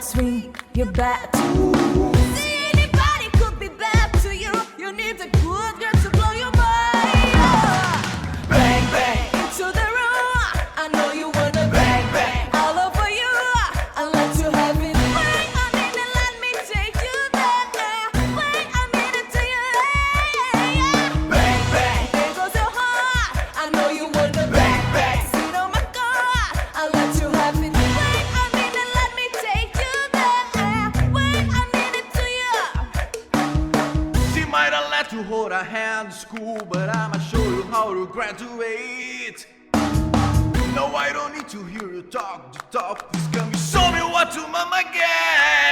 swing your back. See, anybody could be bad to you. You need a good girl to blow your mind. Bang, bang, into the room. I know you wanna bang, bang, all over you. I'll let you have it. Wait a minute, let me take you there. Wait a minute till you bang, bang, there goes your heart. I know you wanna bang, bang, sit on my car. I'll let you have it. Wait a minute, let me take you there. Wait a minute till you. She might have let you hold her hand in school, but I'ma show you how to graduate. No, I don't need to hear you talk, just talk. Please come and show me what your mama get.